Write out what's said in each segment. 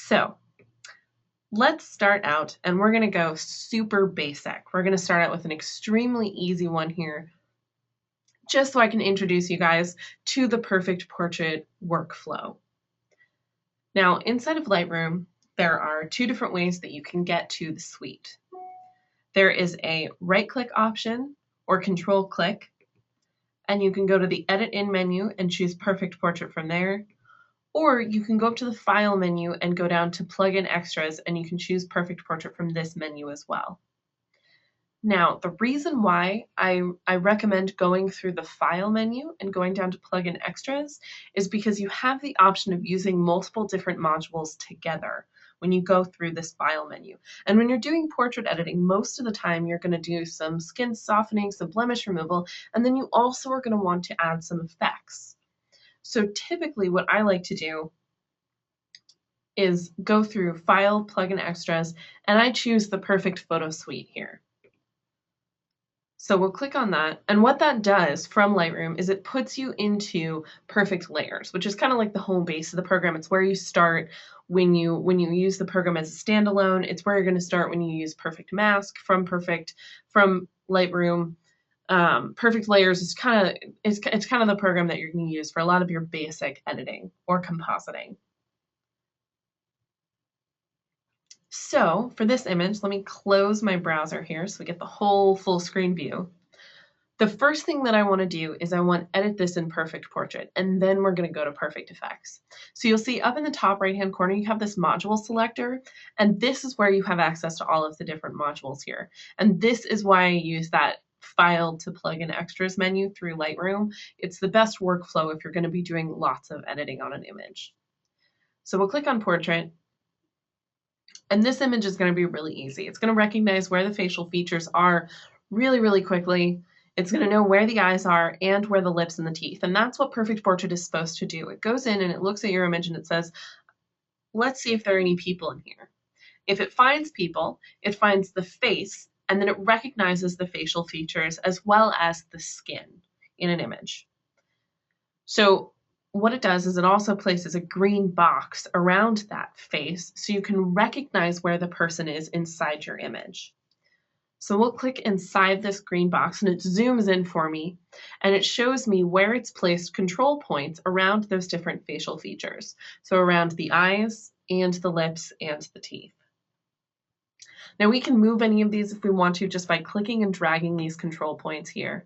So let's start out, and we're going to go super basic. We're going to start out with an extremely easy one here, just so I can introduce you guys to the perfect portrait workflow. Now, inside of Lightroom, there are two different ways that you can get to the suite. There is a right-click option or control-click, and you can go to the Edit In menu and choose Perfect Portrait from there. Or you can go up to the File menu and go down to Plugin Extras, and you can choose Perfect Portrait from this menu as well. Now, the reason why I recommend going through the File menu and going down to Plugin Extras is because you have the option of using multiple different modules together when you go through this File menu. And when you're doing portrait editing, most of the time you're going to do some skin softening, some blemish removal, and then you also are going to want to add some effects. So typically what I like to do is go through File, Plugin Extras, and I choose the Perfect Photo Suite here. So we'll click on that, and what that does from Lightroom is it puts you into Perfect Layers, which is kind of like the home base of the program. It's where you start when you use the program as a standalone. It's where you're going to start when you use Perfect Mask from Lightroom. Perfect Layers is kind of the program that you're going to use for a lot of your basic editing or compositing. So for this image, let me close my browser here so we get the whole full screen view. The first thing that I want to do is I want to edit this in Perfect Portrait, and then we're going to go to Perfect Effects. So you'll see up in the top right-hand corner, you have this module selector, and this is where you have access to all of the different modules here. And this is why I use that File to Plugin Extras menu through Lightroom. It's the best workflow if you're going to be doing lots of editing on an image. So we'll click on Portrait. And this image is going to be really easy. It's going to recognize where the facial features are really, really quickly. It's going to know where the eyes are and where the lips and the teeth. And that's what Perfect Portrait is supposed to do. It goes in and it looks at your image and it says, let's see if there are any people in here. If it finds people, it finds the face, and then it recognizes the facial features as well as the skin in an image. So what it does is it also places a green box around that face so you can recognize where the person is inside your image. So we'll click inside this green box and it zooms in for me and it shows me where it's placed control points around those different facial features. So around the eyes and the lips and the teeth. Now we can move any of these if we want to just by clicking and dragging these control points here.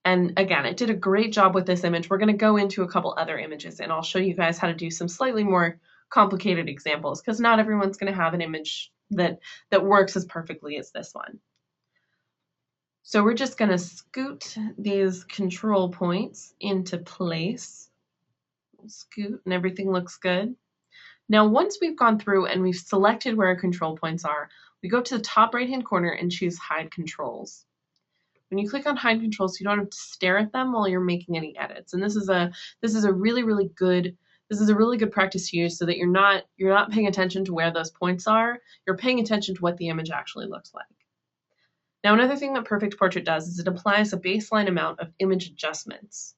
And again, it did a great job with this image. We're going to go into a couple other images and I'll show you guys how to do some slightly more complicated examples because not everyone's going to have an image that works as perfectly as this one. So we're just going to scoot these control points into place. Scoot and everything looks good. Now once we've gone through and we've selected where our control points are, we go to the top right hand corner and choose Hide Controls. When you click on Hide Controls, you don't have to stare at them while you're making any edits. And this is a really good practice to use so that you're not paying attention to where those points are. You're paying attention to what the image actually looks like. Now another thing that Perfect Portrait does is it applies a baseline amount of image adjustments.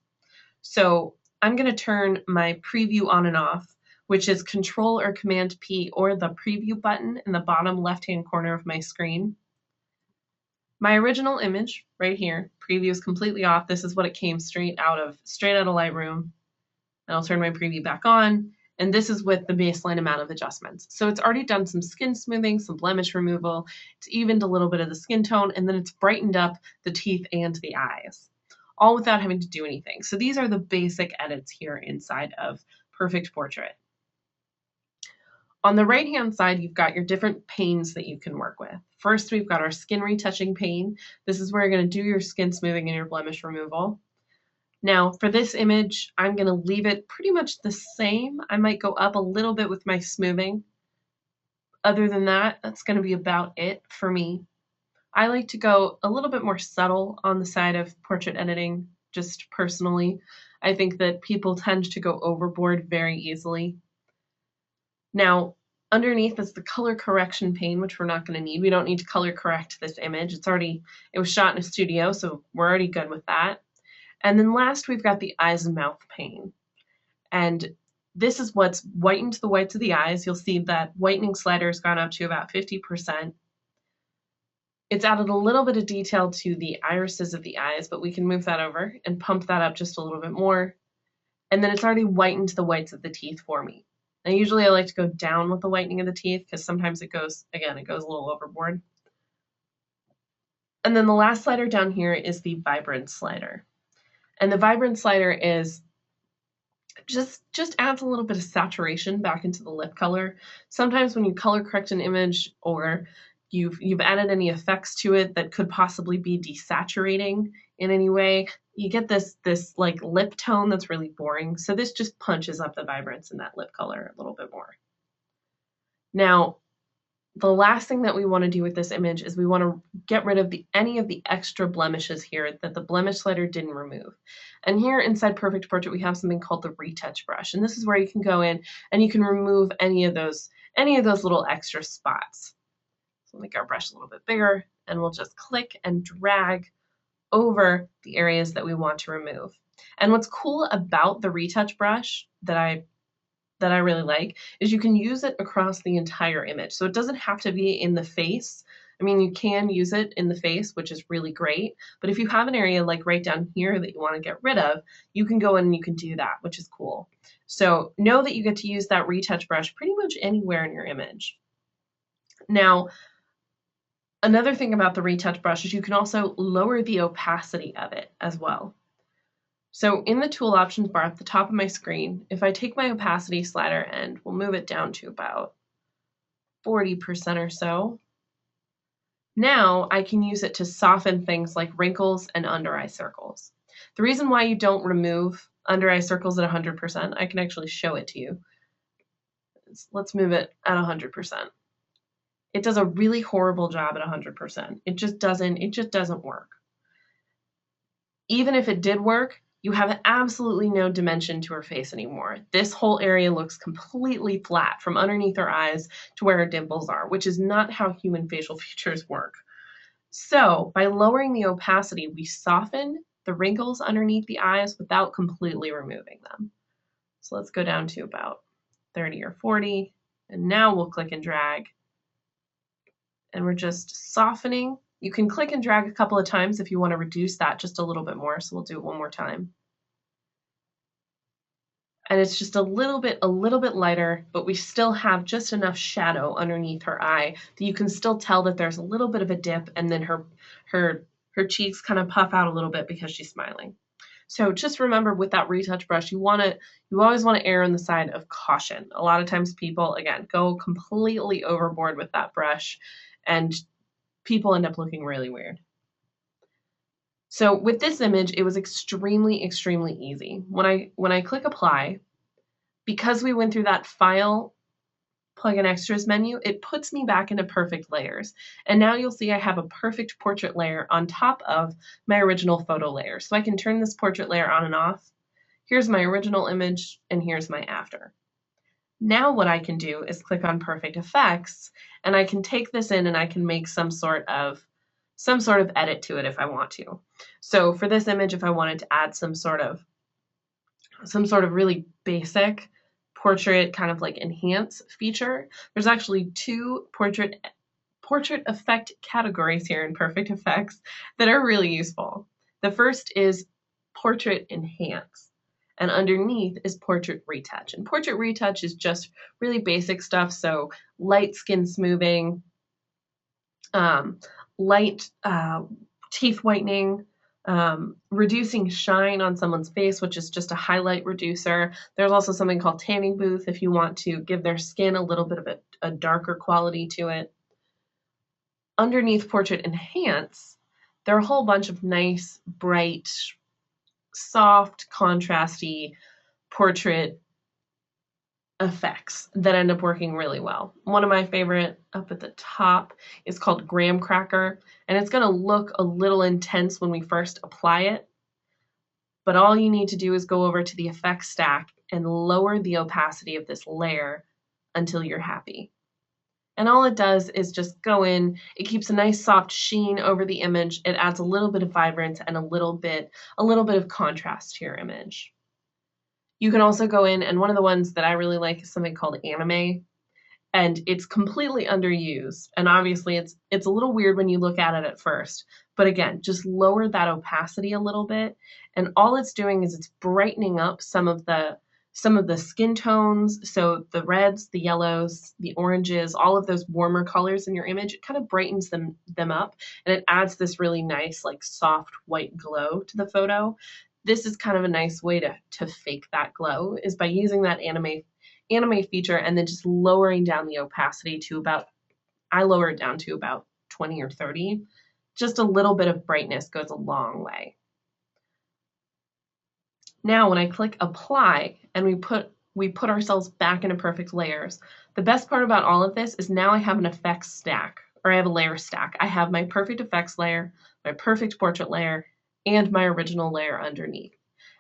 So I'm going to turn my preview on and off, which is Control or Command P or the preview button in the bottom left-hand corner of my screen. My original image right here, preview is completely off. This is what it came straight out of Lightroom. And I'll turn my preview back on. And this is with the baseline amount of adjustments. So it's already done some skin smoothing, some blemish removal. It's evened a little bit of the skin tone, and then it's brightened up the teeth and the eyes, all without having to do anything. So these are the basic edits here inside of Perfect Portrait. On the right-hand side, you've got your different panes that you can work with. First, we've got our skin retouching pane. This is where you're going to do your skin smoothing and your blemish removal. Now, for this image, I'm going to leave it pretty much the same. I might go up a little bit with my smoothing. Other than that, that's going to be about it for me. I like to go a little bit more subtle on the side of portrait editing, just personally. I think that people tend to go overboard very easily. Now, underneath is the color correction pane, which we're not going to need. We don't need to color correct this image. It was shot in a studio, so we're already good with that. And then last, we've got the eyes and mouth pane. And This is what's whitened the whites of the eyes. You'll see that whitening slider has gone up to about 50%. It's added a little bit of detail to the irises of the eyes, but we can move that over and pump that up just a little bit more. And then it's already whitened the whites of the teeth for me. Now, usually I like to go down with the whitening of the teeth because sometimes it goes a little overboard. And then the last slider down here is the vibrance slider. And the vibrance slider is just adds a little bit of saturation back into the lip color. Sometimes when you color correct an image or you've added any effects to it that could possibly be desaturating in any way, you get this like lip tone that's really boring. So this just punches up the vibrance in that lip color a little bit more. Now, the last thing that we want to do with this image is we want to get rid of any of the extra blemishes here that the blemish slider didn't remove. And here inside Perfect Portrait, we have something called the retouch brush. And this is where you can go in and you can remove any of those little extra spots. So we'll make our brush a little bit bigger and we'll just click and drag over the areas that we want to remove. And what's cool about the retouch brush that I really like is you can use it across the entire image. So it doesn't have to be in the face. I mean, you can use it in the face, which is really great. But if you have an area like right down here that you want to get rid of, you can go in and you can do that, which is cool. So know that you get to use that retouch brush pretty much anywhere in your image. Now, another thing about the retouch brush is you can also lower the opacity of it as well. So in the tool options bar at the top of my screen, if I take my opacity slider and we'll move it down to about 40% or so, now I can use it to soften things like wrinkles and under eye circles. The reason why you don't remove under eye circles at 100%, I can actually show it to you. Let's move it at 100%. It does a really horrible job at 100%. It just doesn't work. Even if it did work, you have absolutely no dimension to her face anymore. This whole area looks completely flat from underneath her eyes to where her dimples are, which is not how human facial features work. So by lowering the opacity, we soften the wrinkles underneath the eyes without completely removing them. So let's go down to about 30 or 40, and now we'll click and drag. And we're just softening. You can click and drag a couple of times if you want to reduce that just a little bit more. So we'll do it one more time. And it's just a little bit lighter, but we still have just enough shadow underneath her eye that you can still tell that there's a little bit of a dip, and then her cheeks kind of puff out a little bit because she's smiling. So just remember with that retouch brush, you always want to err on the side of caution. A lot of times people, again, go completely overboard with that brush and people end up looking really weird. So with this image, it was extremely, extremely easy. When I click apply, because we went through that file plugin extras menu, it puts me back into perfect layers. And now you'll see I have a perfect portrait layer on top of my original photo layer. So I can turn this portrait layer on and off. Here's my original image and here's my after. Now what I can do is click on Perfect Effects, and I can take this in and I can make some sort of edit to it if I want to. So for this image, if I wanted to add some sort of really basic portrait kind of like enhance feature, there's actually two portrait effect categories here in Perfect Effects that are really useful. The first is Portrait Enhance, and underneath is Portrait Retouch. And Portrait Retouch is just really basic stuff, so light skin smoothing, light teeth whitening, reducing shine on someone's face, which is just a highlight reducer. There's also something called tanning booth if you want to give their skin a little bit of a darker quality to it. Underneath Portrait Enhance, there are a whole bunch of nice, bright, soft, contrasty portrait effects that end up working really well. One of my favorite up at the top is called Graham Cracker, and it's going to look a little intense when we first apply it, but all you need to do is go over to the effects stack and lower the opacity of this layer until you're happy. And all it does is just go in, it keeps a nice soft sheen over the image, it adds a little bit of vibrance and a little bit of contrast to your image. You can also go in, and one of the ones that I really like is something called Anime, and it's completely underused. And obviously it's a little weird when you look at it at first. But again, just lower that opacity a little bit, and all it's doing is it's brightening up some of the skin tones, so the reds, the yellows, the oranges, all of those warmer colors in your image. It kind of brightens them up, and it adds this really nice, like, soft white glow to the photo. This is kind of a nice way to fake that glow, is by using that anime feature and then just lowering down the opacity to about, I lower it down to about 20 or 30. Just a little bit of brightness goes a long way. Now, when I click apply and we put ourselves back into perfect layers, the best part about all of this is now I have an effects stack, or I have a layer stack. I have my perfect effects layer, my perfect portrait layer, and my original layer underneath.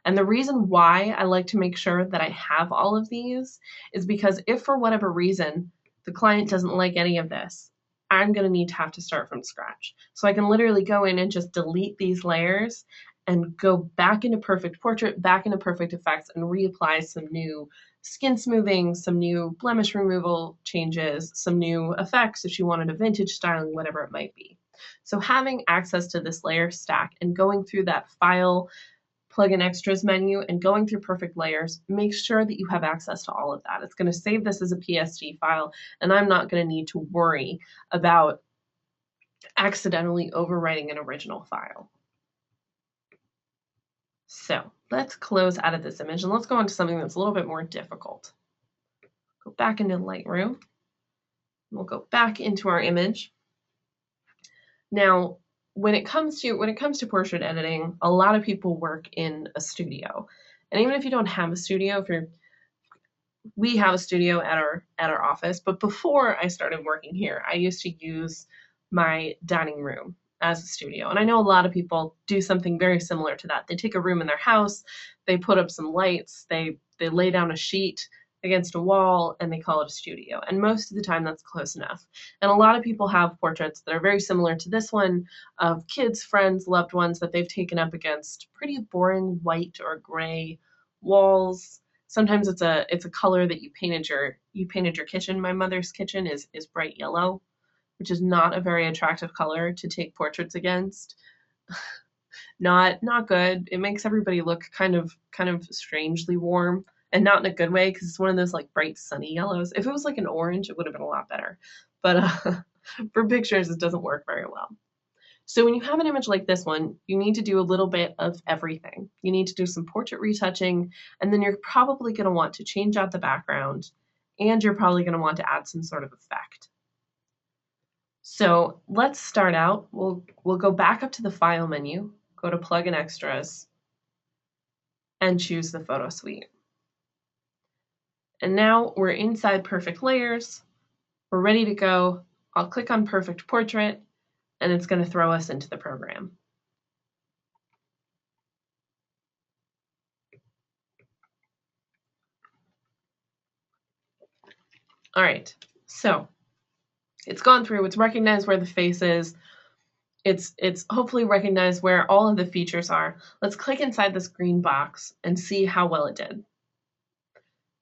And the reason why I like to make sure that I have all of these is because if for whatever reason the client doesn't like any of this, I'm going to need to have to start from scratch. So I can literally go in and just delete these layers and go back into perfect portrait, back into perfect effects, and reapply some new skin smoothing, some new blemish removal changes, some new effects if you wanted a vintage styling, whatever it might be. So having access to this layer stack and going through that file, plugin extras menu, and going through perfect layers, make sure that you have access to all of that. It's going to save this as a PSD file, and I'm not going to need to worry about accidentally overwriting an original file. So let's close out of this image and let's go on to something that's a little bit more difficult. Go back into Lightroom. We'll go back into our image. Now, when it comes to portrait editing, a lot of people work in a studio. And even if you don't have a studio, we have a studio at our office, but before I started working here, I used to use my dining room as a studio. And I know a lot of people do something very similar to that. They take a room in their house, they put up some lights, they lay down a sheet against a wall, and they call it a studio. And most of the time that's close enough. And a lot of people have portraits that are very similar to this one, of kids, friends, loved ones that they've taken up against pretty boring white or gray walls. Sometimes it's a color that you painted your kitchen. My mother's kitchen is bright yellow, which is not a very attractive color to take portraits against. Not good. It makes everybody look kind of strangely warm, and not in a good way, because it's one of those like bright sunny yellows. If it was like an orange, it would have been a lot better. But for pictures, it doesn't work very well. So when you have an image like this one, you need to do a little bit of everything. You need to do some portrait retouching, and then you're probably going to want to change out the background, and you're probably going to want to add some sort of effect. So let's start out. We'll go back up to the File menu, go to Plugin Extras, and choose the photo suite. And now we're inside Perfect Layers. We're ready to go. I'll click on Perfect Portrait, and it's going to throw us into the program. All right, so it's gone through, it's recognized where the face is, it's hopefully recognized where all of the features are. Let's click inside this green box and see how well it did.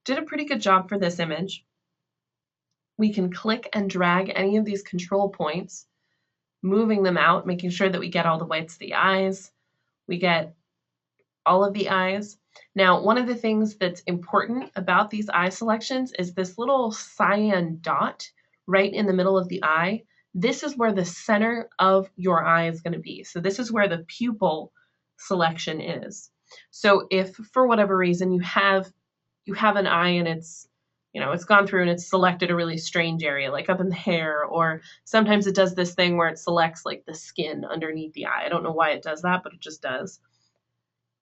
Did a pretty good job for this image. We can click and drag any of these control points, moving them out, making sure that we get all the whites of the eyes, we get all of the eyes. Now, one of the things that's important about these eye selections is this little cyan dot right in the middle of the eye. This is where the center of your eye is going to be. So this is where the pupil selection is. So if for whatever reason you have an eye and it's gone through and it's selected a really strange area, like up in the hair, or sometimes it does this thing where it selects like the skin underneath the eye. I don't know why it does that, but it just does.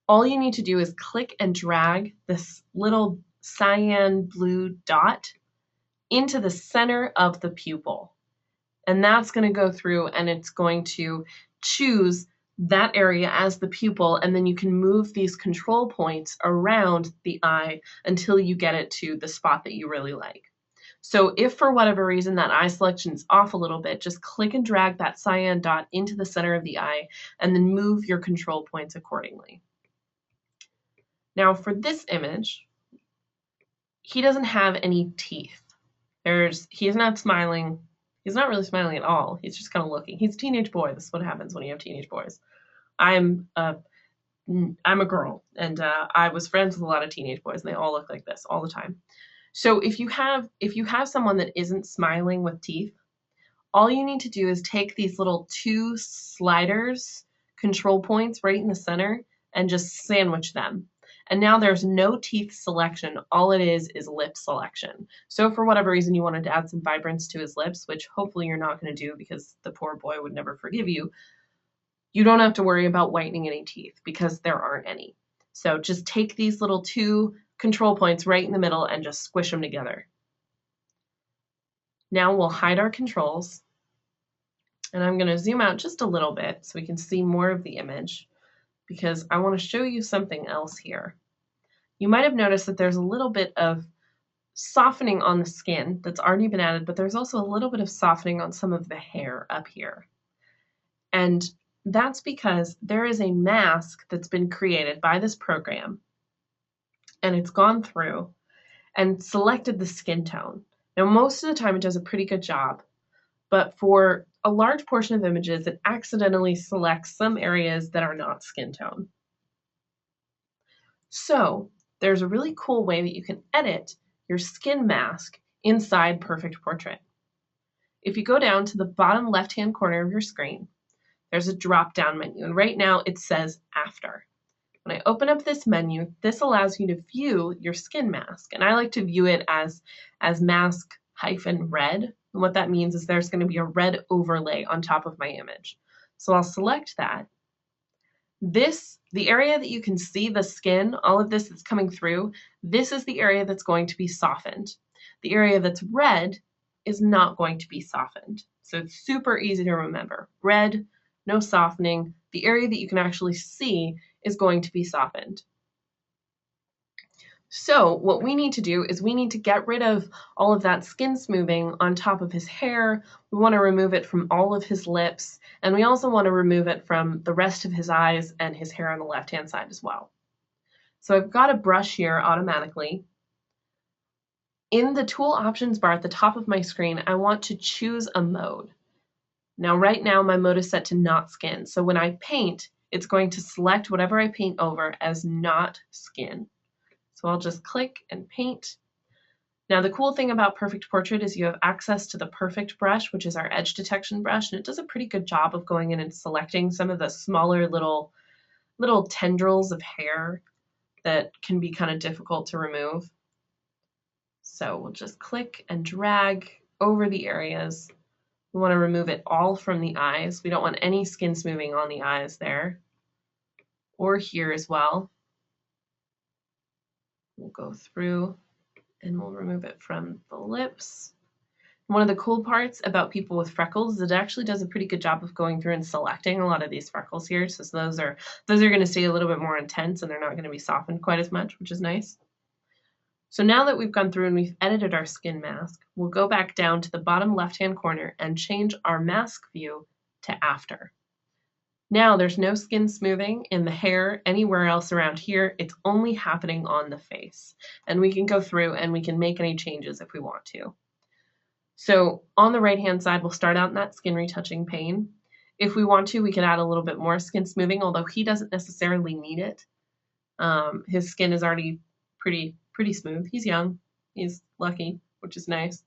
All you need to do is click and drag this little cyan blue dot into the center of the pupil. And that's going to go through and it's going to choose that area as the pupil, and then you can move these control points around the eye until you get it to the spot that you really like. So if for whatever reason that eye selection is off a little bit, just click and drag that cyan dot into the center of the eye and then move your control points accordingly. Now for this image, he doesn't have any teeth. He's not smiling. He's not really smiling at all. He's just kind of looking. He's a teenage boy. This is what happens when you have teenage boys. I'm a girl, and I was friends with a lot of teenage boys, and they all look like this all the time. So if you have someone that isn't smiling with teeth, all you need to do is take these little 2 sliders, control points right in the center, and just sandwich them. And now there's no teeth selection. All it is lip selection. So for whatever reason you wanted to add some vibrance to his lips, which hopefully you're not going to do because the poor boy would never forgive you, you don't have to worry about whitening any teeth because there aren't any. So just take these little 2 control points right in the middle and just squish them together. Now we'll hide our controls, and I'm going to zoom out just a little bit so we can see more of the image, because I want to show you something else here. You might have noticed that there's a little bit of softening on the skin that's already been added, but there's also a little bit of softening on some of the hair up here. And that's because there is a mask that's been created by this program, and it's gone through and selected the skin tone. Now, most of the time it does a pretty good job, but for a large portion of images, it accidentally selects some areas that are not skin tone. So there's a really cool way that you can edit your skin mask inside Perfect Portrait. If you go down to the bottom left-hand corner of your screen, there's a drop-down menu, and right now it says After. When I open up this menu, this allows you to view your skin mask, and I like to view it as mask-red. And what that means is there's going to be a red overlay on top of my image. So I'll select that. The area that you can see the skin, all of this that's coming through, this is the area that's going to be softened. The area that's red is not going to be softened. So it's super easy to remember. Red, no softening. The area that you can actually see is going to be softened. So what we need to do is we need to get rid of all of that skin smoothing on top of his hair. We want to remove it from all of his lips, and we also want to remove it from the rest of his eyes and his hair on the left-hand side as well. So I've got a brush here automatically. In the tool options bar at the top of my screen, I want to choose a mode. Now right now my mode is set to not skin, so when I paint, it's going to select whatever I paint over as not skin. So I'll just click and paint. Now the cool thing about Perfect Portrait is you have access to the Perfect brush, which is our edge detection brush, and it does a pretty good job of going in and selecting some of the smaller little tendrils of hair that can be kind of difficult to remove. So we'll just click and drag over the areas. We want to remove it all from the eyes. We don't want any skin smoothing on the eyes there, or here as well. We'll go through and we'll remove it from the lips. One of the cool parts about people with freckles is it actually does a pretty good job of going through and selecting a lot of these freckles here. So those are going to stay a little bit more intense and they're not going to be softened quite as much, which is nice. So now that we've gone through and we've edited our skin mask, we'll go back down to the bottom left-hand corner and change our mask view to After. Now there's no skin smoothing in the hair anywhere else around here. It's only happening on the face. And we can go through and we can make any changes if we want to. So on the right-hand side, we'll start out in that skin retouching pane. If we want to, we can add a little bit more skin smoothing, although he doesn't necessarily need it. His skin is already pretty smooth. He's young. He's lucky, which is nice.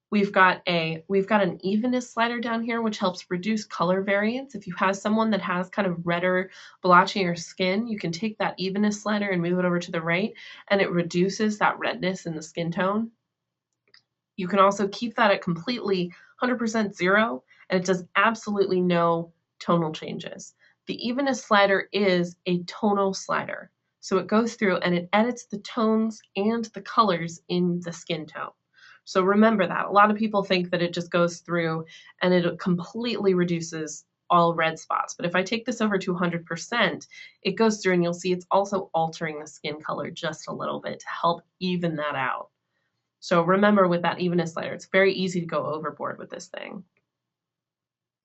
We've got an evenness slider down here, which helps reduce color variance. If you have someone that has kind of redder, blotchier skin, you can take that evenness slider and move it over to the right, and it reduces that redness in the skin tone. You can also keep that at completely 100% zero, and it does absolutely no tonal changes. The evenness slider is a tonal slider. So it goes through and it edits the tones and the colors in the skin tone. So remember that. A lot of people think that it just goes through and it completely reduces all red spots. But if I take this over to 100%, it goes through and you'll see it's also altering the skin color just a little bit to help even that out. So remember with that evenness slider, it's very easy to go overboard with this thing.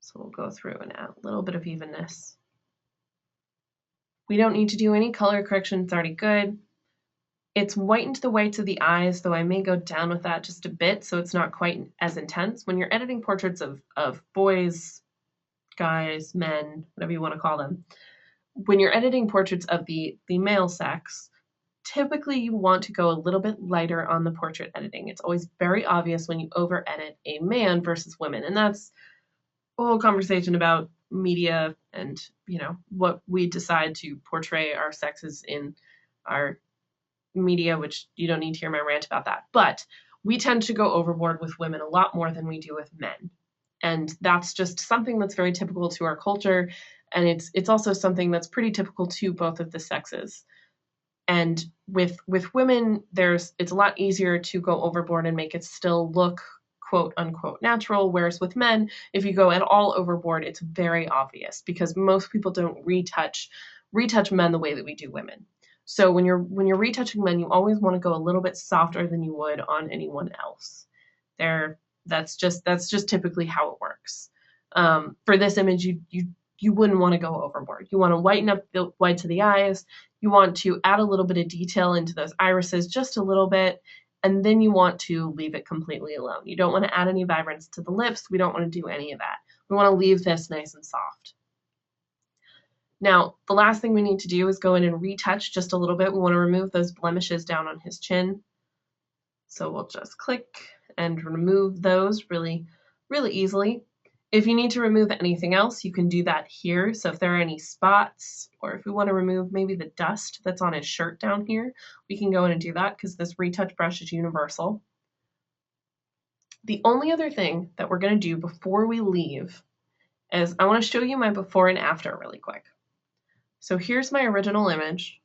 So we'll go through and add a little bit of evenness. We don't need to do any color correction, it's already good. It's whitened the whites of the eyes, though I may go down with that just a bit so it's not quite as intense. When you're editing portraits of boys, guys, men, whatever you want to call them, when you're editing portraits of the male sex, typically you want to go a little bit lighter on the portrait editing. It's always very obvious when you over edit a man versus women, and that's a whole conversation about media and, you know, what we decide to portray our sexes in our media, which you don't need to hear my rant about that. But we tend to go overboard with women a lot more than we do with men. And that's just something that's very typical to our culture. And it's also something that's pretty typical to both of the sexes. And with women, it's a lot easier to go overboard and make it still look quote unquote natural. Whereas with men, if you go at all overboard, it's very obvious because most people don't retouch men the way that we do women. So when you're retouching men, you always want to go a little bit softer than you would on anyone else. That's just typically how it works. For this image, you wouldn't want to go overboard. You want to whiten up the whites of the eyes. You want to add a little bit of detail into those irises, just a little bit, and then you want to leave it completely alone. You don't want to add any vibrance to the lips. We don't want to do any of that. We want to leave this nice and soft. Now, the last thing we need to do is go in and retouch just a little bit. We want to remove those blemishes down on his chin. So we'll just click and remove those really, really easily. If you need to remove anything else, you can do that here. So if there are any spots, or if we want to remove maybe the dust that's on his shirt down here, we can go in and do that because this retouch brush is universal. The only other thing that we're going to do before we leave is I want to show you my before and after really quick. So here's my original image,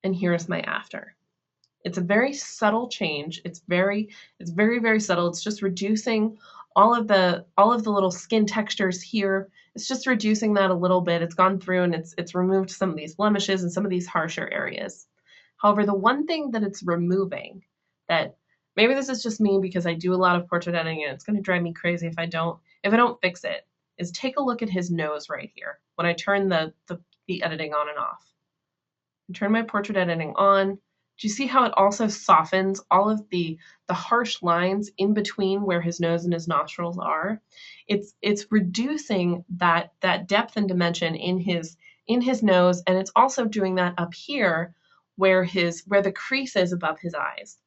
and here's my after. It's a very subtle change. It's very, very subtle. It's just reducing all of the little skin textures here. It's just reducing that a little bit. It's gone through and it's removed some of these blemishes and some of these harsher areas. However, the one thing that it's removing, that maybe this is just me because I do a lot of portrait editing and it's going to drive me crazy if I don't fix it, is take a look at his nose right here. When I turn the editing on and off, I turn my portrait editing on. Do you see how it also softens all of the harsh lines in between where his nose and his nostrils are? It's reducing that depth and dimension in his nose, and it's also doing that up here where the crease is above his eyes.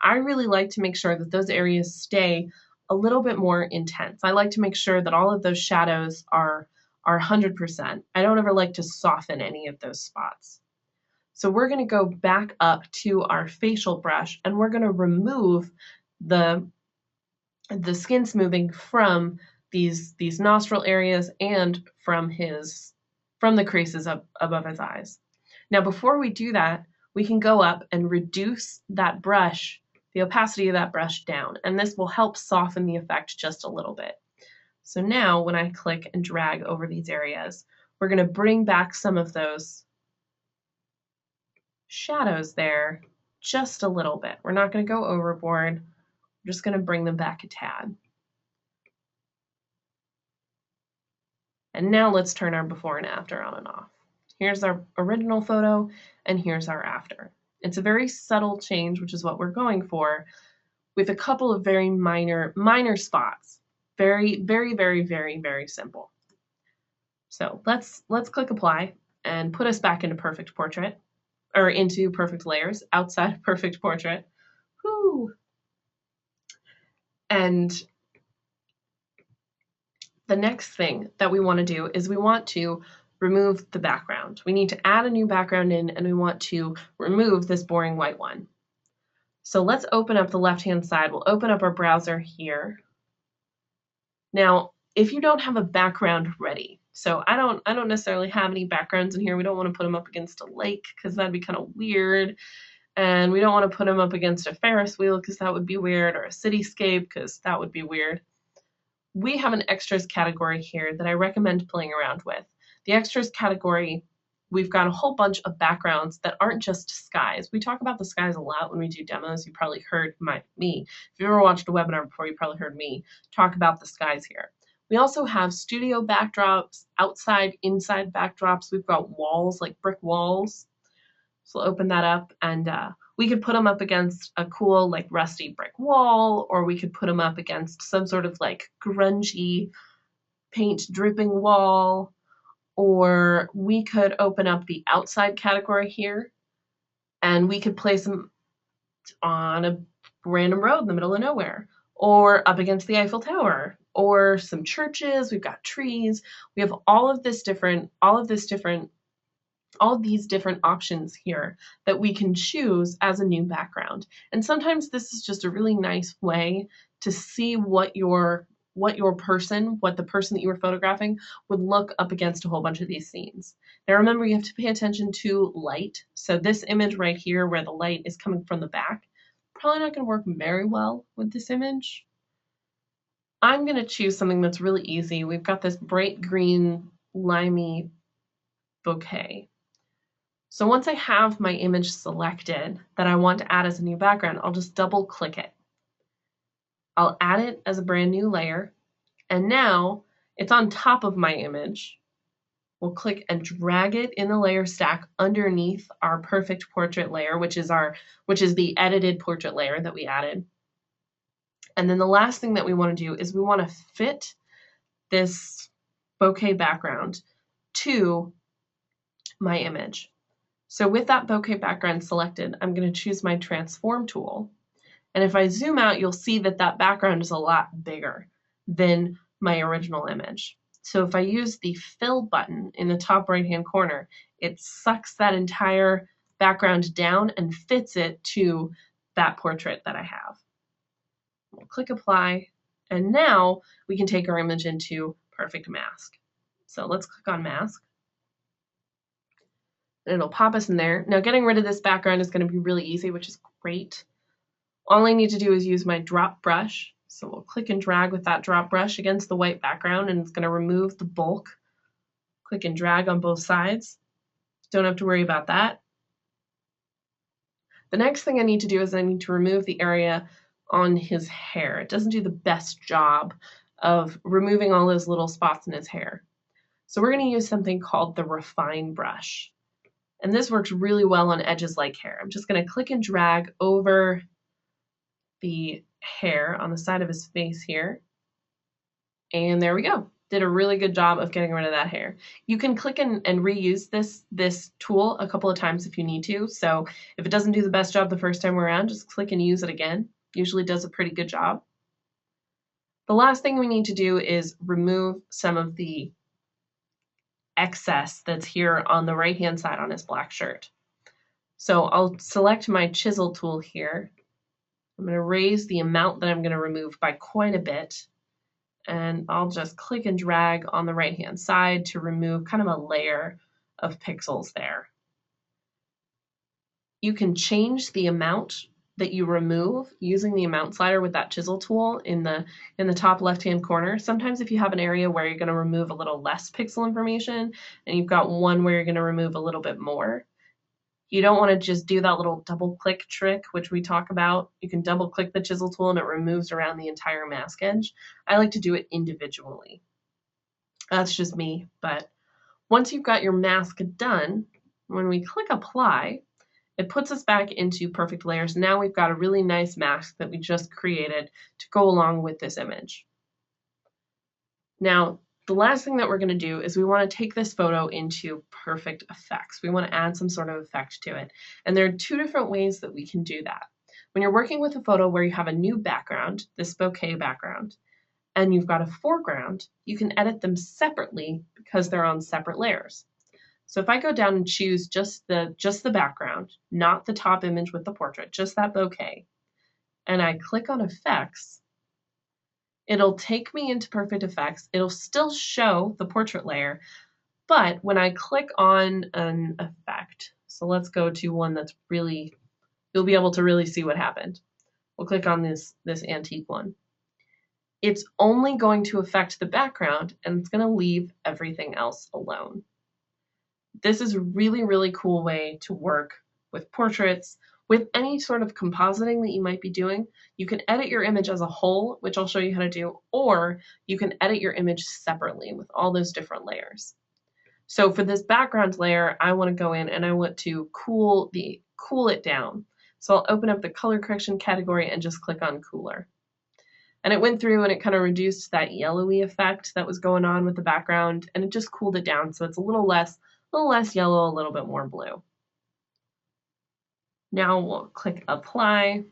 I really like to make sure that those areas stay a little bit more intense. I like to make sure that all of those shadows are 100%. I don't ever like to soften any of those spots. So we're going to go back up to our facial brush and we're going to remove the skin smoothing from these nostril areas and from the creases above his eyes. Now before we do that, we can go up and reduce that brush, the opacity of that brush down, and this will help soften the effect just a little bit. So now when I click and drag over these areas, we're going to bring back some of those shadows there just a little bit. We're not going to go overboard. We're just going to bring them back a tad. And now let's turn our before and after on and off. Here's our original photo and here's our after. It's a very subtle change, which is what we're going for, with a couple of very minor spots. Very, very, very, very, very simple. So let's click apply and put us back into perfect portrait, or into perfect layers outside perfect portrait. Whoo! And the next thing that we want to do is we want to remove the background. We need to add a new background in, and we want to remove this boring white one. So let's open up the left-hand side. We'll open up our browser here. Now, if you don't have a background ready, so I don't necessarily have any backgrounds in here. We don't want to put them up against a lake because that'd be kind of weird. And we don't want to put them up against a Ferris wheel because that would be weird, or a cityscape because that would be weird. We have an extras category here that I recommend playing around with. The extras category, we've got a whole bunch of backgrounds that aren't just skies. We talk about the skies a lot when we do demos. You probably heard me. If you've ever watched a webinar before, you probably heard me talk about the skies here. We also have studio backdrops, outside, inside backdrops. We've got walls, like brick walls. So we'll open that up, and we could put them up against a cool like rusty brick wall, or we could put them up against some sort of like grungy paint dripping wall, or we could open up the outside category here and we could place them on a random road in the middle of nowhere, or up against the Eiffel Tower, or some churches. We've got trees. We have all of these different options here that we can choose as a new background. And sometimes this is just a really nice way to see what the person that you were photographing would look up against a whole bunch of these scenes. Now remember, you have to pay attention to light. So this image right here where the light is coming from the back, probably not going to work very well with this image. I'm going to choose something that's really easy. We've got this bright green limey bouquet. So once I have my image selected that I want to add as a new background, I'll just double click it. I'll add it as a brand new layer, and now it's on top of my image. We'll click and drag it in the layer stack underneath our perfect portrait layer, which is the edited portrait layer that we added. And then the last thing that we want to do is we want to fit this bouquet background to my image. So with that bouquet background selected, I'm going to choose my transform tool. And if I zoom out, you'll see that that background is a lot bigger than my original image. So if I use the fill button in the top right-hand corner, it sucks that entire background down and fits it to that portrait that I have. We'll click apply, and now we can take our image into perfect mask. So let's click on mask. And it'll pop us in there. Now getting rid of this background is going to be really easy, which is great. All I need to do is use my drop brush. So we'll click and drag with that drop brush against the white background, and it's going to remove the bulk. Click and drag on both sides. Don't have to worry about that. The next thing I need to do is I need to remove the area on his hair. It doesn't do the best job of removing all those little spots in his hair. So we're going to use something called the refine brush. And this works really well on edges like hair. I'm just going to click and drag over the hair on the side of his face here. And there we go. Did a really good job of getting rid of that hair. You can click and reuse this tool a couple of times if you need to. So if it doesn't do the best job the first time around, just click and use it again. Usually does a pretty good job. The last thing we need to do is remove some of the excess that's here on the right-hand side on his black shirt. So I'll select my chisel tool here. I'm going to raise the amount that I'm going to remove by quite a bit. And I'll just click and drag on the right-hand side to remove kind of a layer of pixels there. You can change the amount that you remove using the amount slider with that chisel tool in the top left-hand corner. Sometimes if you have an area where you're going to remove a little less pixel information and you've got one where you're going to remove a little bit more, you don't want to just do that little double click trick, which we talk about. You can double click the chisel tool and it removes around the entire mask edge. I like to do it individually. That's just me, but once you've got your mask done, when we click apply, it puts us back into perfect layers. Now we've got a really nice mask that we just created to go along with this image. Now, the last thing that we're going to do is we want to take this photo into perfect effects. We want to add some sort of effect to it. And there are two different ways that we can do that. When you're working with a photo where you have a new background, this bouquet background, and you've got a foreground, you can edit them separately because they're on separate layers. So if I go down and choose just the background, not the top image with the portrait, just that bouquet, and I click on effects, it'll take me into perfect effects. It'll still show the portrait layer, but when I click on an effect, so let's go to one that's really, you'll be able to really see what happened. We'll click on this antique one. It's only going to affect the background and it's going to leave everything else alone. This is a really, really cool way to work with portraits, with any sort of compositing that you might be doing. You can edit your image as a whole, which I'll show you how to do, or you can edit your image separately with all those different layers. So for this background layer, I want to go in and I want to cool it down. So I'll open up the color correction category and just click on cooler. And it went through and it kind of reduced that yellowy effect that was going on with the background, and it just cooled it down so it's a little less yellow, a little bit more blue. Now we'll click apply,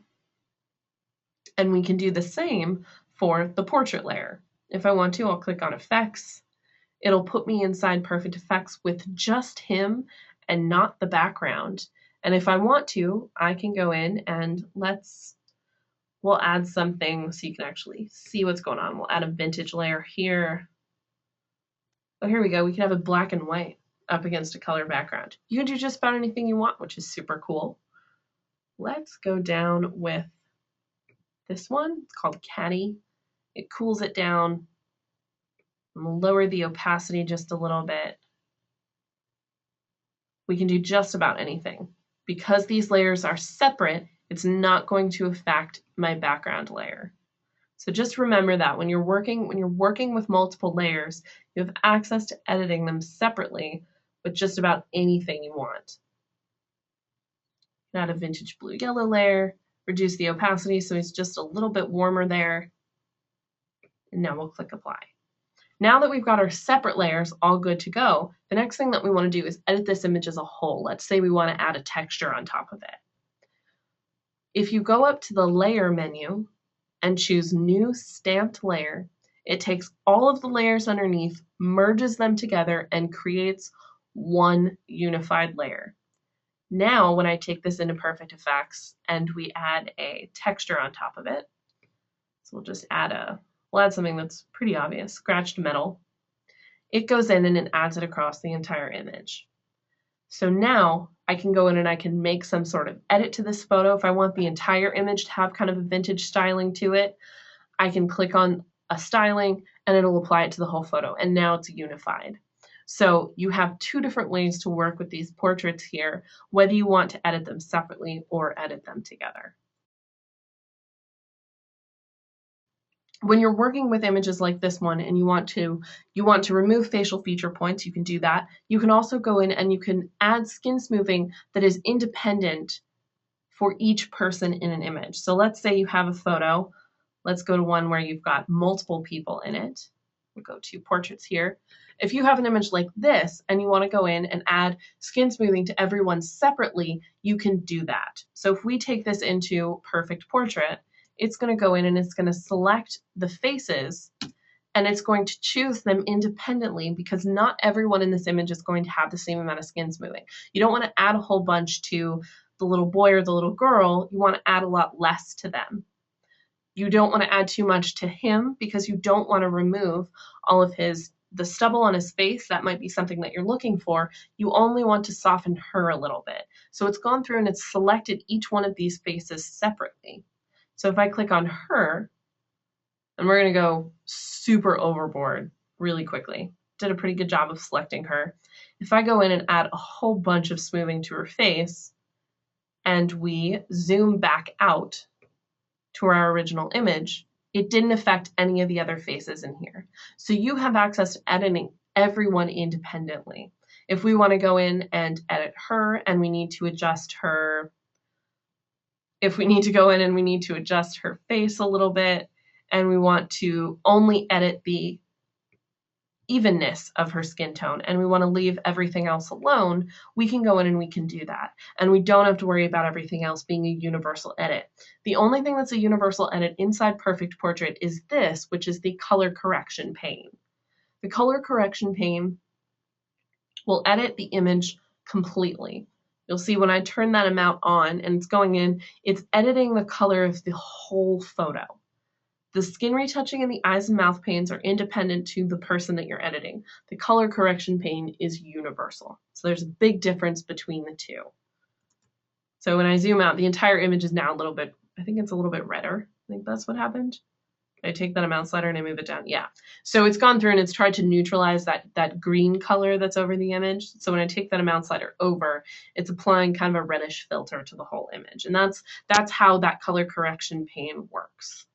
and we can do the same for the portrait layer. If I want to, I'll click on effects. It'll put me inside Perfect Effects with just him and not the background. And if I want to, I can go in and we'll add something so you can actually see what's going on. We'll add a vintage layer here. Oh, here we go. We can have a black and white up against a color background. You can do just about anything you want, which is super cool. Let's go down with this one. It's called Caddy. It cools it down. I'm gonna lower the opacity just a little bit. We can do just about anything. Because these layers are separate, it's not going to affect my background layer. So just remember that when you're working with multiple layers, you have access to editing them separately with just about anything you want. Add a vintage blue yellow layer, reduce the opacity so it's just a little bit warmer there. And now we'll click apply. Now that we've got our separate layers all good to go, the next thing that we want to do is edit this image as a whole. Let's say we want to add a texture on top of it. If you go up to the layer menu and choose new stamped layer, it takes all of the layers underneath, merges them together, and creates one unified layer. Now, when I take this into Perfect Effects and we add a texture on top of it, so we'll just add something that's pretty obvious, scratched metal. It goes in and it adds it across the entire image. So now I can go in and I can make some sort of edit to this photo. If I want the entire image to have kind of a vintage styling to it, I can click on a styling and it'll apply it to the whole photo, and now it's unified. So you have two different ways to work with these portraits here, whether you want to edit them separately or edit them together. When you're working with images like this one and you want to remove facial feature points, you can do that. You can also go in and you can add skin smoothing that is independent for each person in an image. So let's say you have a photo. Let's go to one where you've got multiple people in it. We'll go to portraits here. If you have an image like this and you want to go in and add skin smoothing to everyone separately, you can do that. So if we take this into Perfect Portrait, it's going to go in and it's going to select the faces and it's going to choose them independently, because not everyone in this image is going to have the same amount of skin smoothing. You don't want to add a whole bunch to the little boy or the little girl. You want to add a lot less to them. You don't want to add too much to him because you don't want to remove all of the stubble on his face. That might be something that you're looking for. You only want to soften her a little bit. So it's gone through and it's selected each one of these faces separately. So if I click on her, and we're going to go super overboard really quickly. Did a pretty good job of selecting her. If I go in and add a whole bunch of smoothing to her face, and we zoom back out to our original image, it didn't affect any of the other faces in here. So you have access to editing everyone independently. If we want to go in and edit her and we need to adjust her, if we need to go in and we need to adjust her face a little bit, and we want to only edit the evenness of her skin tone and we want to leave everything else alone, we can go in and we can do that. And we don't have to worry about everything else being a universal edit. The only thing that's a universal edit inside Perfect Portrait is this, which is the color correction pane. The color correction pane will edit the image completely. You'll see when I turn that amount on and it's going in, it's editing the color of the whole photo. The skin retouching and the eyes and mouth panes are independent to the person that you're editing. The color correction pane is universal. So there's a big difference between the two. So when I zoom out, the entire image is now a little bit, I think it's a little bit redder. I think that's what happened. I take that amount slider and I move it down. Yeah. So it's gone through and it's tried to neutralize that green color that's over the image. So when I take that amount slider over, it's applying kind of a reddish filter to the whole image. And that's how that color correction pane works.